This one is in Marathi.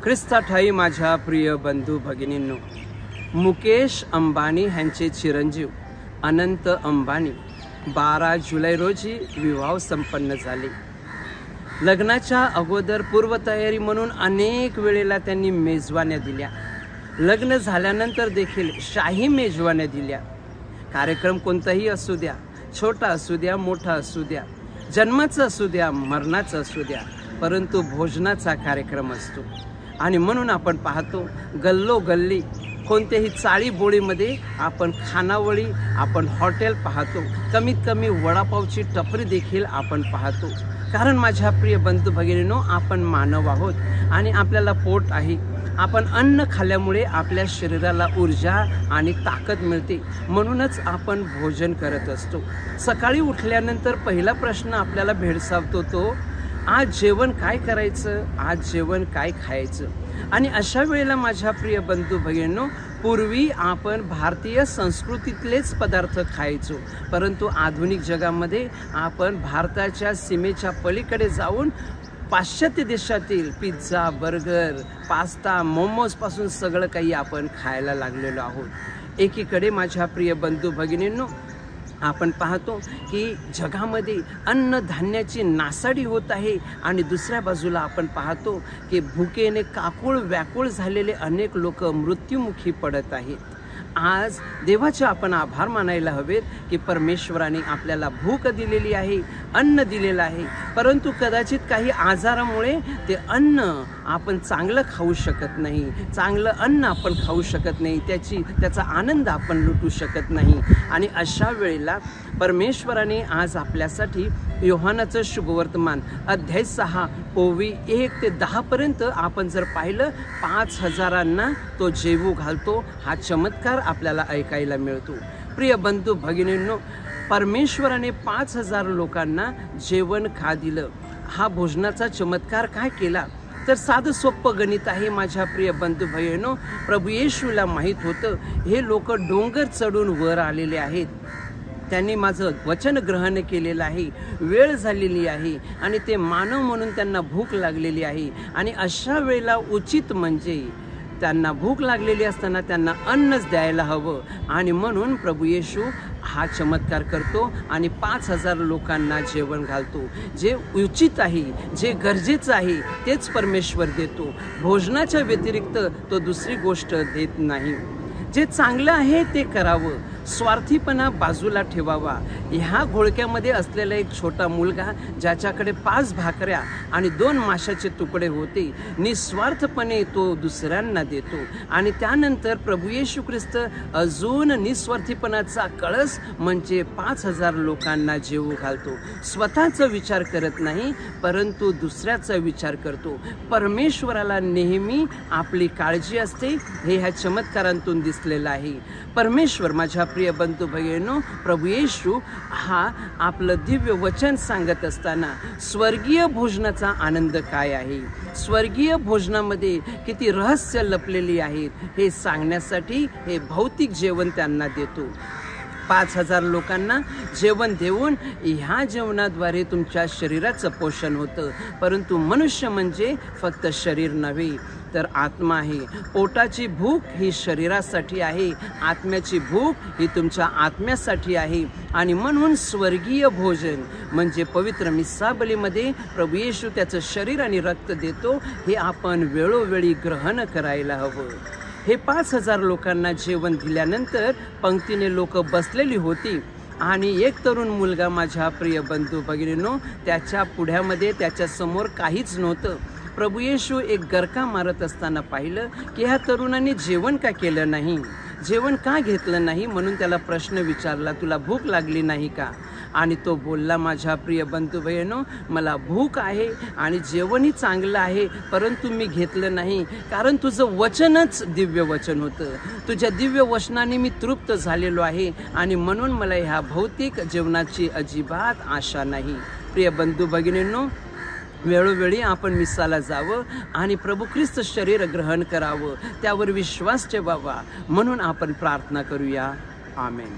ख्रिस्ताठाई माझ्या प्रिय बंधू भगिनींनो, मुकेश अंबानी यांचे चिरंजीव अनंत अंबानी 12 जुलै रोजी विवाह संपन्न झाले। लग्नाच्या अगोदर पूर्वतयारी म्हणून अनेक वेळेला त्यांनी मेजवान्या दिल्या। लग्न झाल्यानंतर देखील शाही मेजवान्या दिल्या। कार्यक्रम कोणताही असू द्या, छोटा असू द्या, मोठा असू द्या, जन्माचा असू द्या, मरणाचा असू द्या, परंतु भोजनाचा कार्यक्रम असतो। आणि म्हणून आपण पाहतो गल्लोगल्ली कोणत्याही चाळीबोळीमध्ये आपण खानावळी, आपण हॉटेल पाहतो, कमीत कमी वडापावची टपरी देखील आपण पाहतो। कारण माझ्या प्रिय बंधू भगिनींनो, आपण मानव आहोत आणि आपल्याला पोट आहे। आपण अन्न खाल्ल्यामुळे आपल्या शरीराला ऊर्जा आणि ताकद मिळते, म्हणूनच आपण भोजन करत असतो। सकाळी उठल्यानंतर पहिला प्रश्न आपल्याला भेडसावतो तो, आज जेवण काय करायचं, आज जेवण काय खायचं। आणि अशा वेळेला माझ्या प्रिय बंधू भगिनींनो, पूर्वी आपण भारतीय संस्कृतीतलेच पदार्थ खायचो, परंतु आधुनिक जगामध्ये आपण भारताच्या सीमेच्या पलीकडे जाऊन पाश्चात्य देशातील पिझ्झा, बर्गर, पास्ता, मोमोज पासून सगळं काही आपण खायला लागलेलो आहोत। एकीकडे माझ्या प्रिय बंधू भगिनींनो, आपण पाहतो की जगामध्ये अन्नधान्याची नासाडी होत आहे आणि दुसऱ्या बाजूला आपण पाहतो की भुकेने काकुळ व्याकुळ झालेले अनेक लोक मृत्युमुखी पडत आहेत। आज देवाचे आपण आभार मानायला हवेत की परमेश्वराने आपल्याला भूक दिलेली आहे, अन्न दिलेलं आहे, परंतु कदाचित काही आजारामुळे ते अन्न आपण चांगलं खाऊ शकत नाही, चांगलं अन्न आपण खाऊ शकत नाही, त्याचा आनंद आपण लुटू शकत नाही। आणि अशा वेळेला परमेश्वराने आज आपल्यासाठी योहानाचं शुभवर्तमान अध्याय 6 ओवी 1 ते 10 पर्यंत आपण जर पाहिलं, 5000 तो जेवू घालतो, हा चमत्कार आपल्याला ऐकायला मिळतो। प्रिय बंधू भगिनींनो, परमेश्वराने 5000 लोकांना जेवण का दिलं? हा भोजनाचा चमत्कार काय केला? तर साधं सोपं गणित आहे माझ्या प्रिय बंधू भगिनींनो। प्रभू येशूला माहीत होतं हे लोक डोंगर चढून वर आलेले आहेत, त्यांनी माझं वचन ग्रहण केलेलं आहे, वेळ झालेली आहे आणि ते मानव म्हणून त्यांना भूक लागलेली आहे। आणि अशा वेळेला उचित म्हणजे त्यांना भूक लागलेली असताना त्यांना अन्नच द्यायला हवं। आणि म्हणून प्रभू येशू हा चमत्कार करतो आणि 5000 लोकांना जेवण घालतो। जे उचित आहे, जे गरजेचं आहे तेच परमेश्वर देतो। भोजनाच्या व्यतिरिक्त तो दुसरी गोष्ट देत नाही। जे चांगलं आहे ते करावं, स्वार्थीपणा बाजूला ठेवावा। ह्या घोळक्यामध्ये असलेला एक छोटा मुलगा ज्याच्याकडे 5 भाकऱ्या आणि 2 माशाचे तुकडे होते, निस्वार्थपणे तो दुसऱ्यांना देतो। आणि त्यानंतर प्रभू येशू ख्रिस्त अजून निस्वार्थीपणाचा कळस म्हणजे 5000 लोकांना जेवू घालतो। स्वतःचा विचार करत नाही, परंतु दुसऱ्याचा विचार करतो। परमेश्वराला नेहमी आपली काळजी असते, हे ह्या चमत्कारांतून दिसलेलं आहे। परमेश्वर माझ्या प्रिय बंधू भगिनींनो, प्रभू येशू हा आपलं दिव्य वचन सांगत असताना स्वर्गीय भोजनाचा आनंद काय आहे, स्वर्गीय भोजनामध्ये किती रहस्य लपलेली आहेत, हे सांगण्यासाठी हे भौतिक जेवण त्यांना देतो। 5000 लोकांना जेवण देऊन ह्या जेवणाद्वारे तुमच्या शरीराचं पोषण होतं, परंतु मनुष्य म्हणजे फक्त शरीर नव्हे तर आत्मा आहे। पोटाची भूक ही शरीरासाठी आहे, आत्म्याची भूक ही तुमच्या आत्म्यासाठी आहे। आणि म्हणून स्वर्गीय भोजन म्हणजे पवित्र मिस्साबलीमध्ये प्रभू येशू त्याचं शरीर आणि रक्त देतो, हे आपण वेळोवेळी ग्रहण करायला हवं। हे 5000 लोकांना जेवण दिल्यानंतर पंक्तीने लोक बसलेली होती आणि एक तरुण मुलगा माझ्या प्रिय बंधू भगिनींनो, त्याच्या पुढ्यामध्ये त्याच्या समोर काहीच नव्हतं। प्रभू येशू एक गरका मारत असताना पाहिलं की ह्या तरुणाने जेवण का केलं नाही, जेवण का घेतलं नाही, म्हणून त्याला प्रश्न विचारला, तुला भूक लागली नाही का? आणि तो बोलला, माझ्या प्रिय बंधू भगिनींनो, मला भूक आहे आणि जेवणही चांगलं आहे, परंतु मी घेतलं नाही, कारण तुझं वचनच दिव्य वचन होतं। तुझ्या दिव्य वचनाने मी तृप्त झालेलो आहे आणि म्हणून मला ह्या भौतिक जेवणाची अजिबात आशा नाही। प्रिय बंधू भगिनींनो, वेळोवेळी आपण मिसाला जावं आणि प्रभू ख्रिस्त शरीर ग्रहण करावं, त्यावर विश्वास ठेवावा, म्हणून आपण प्रार्थना करूया। आमेन।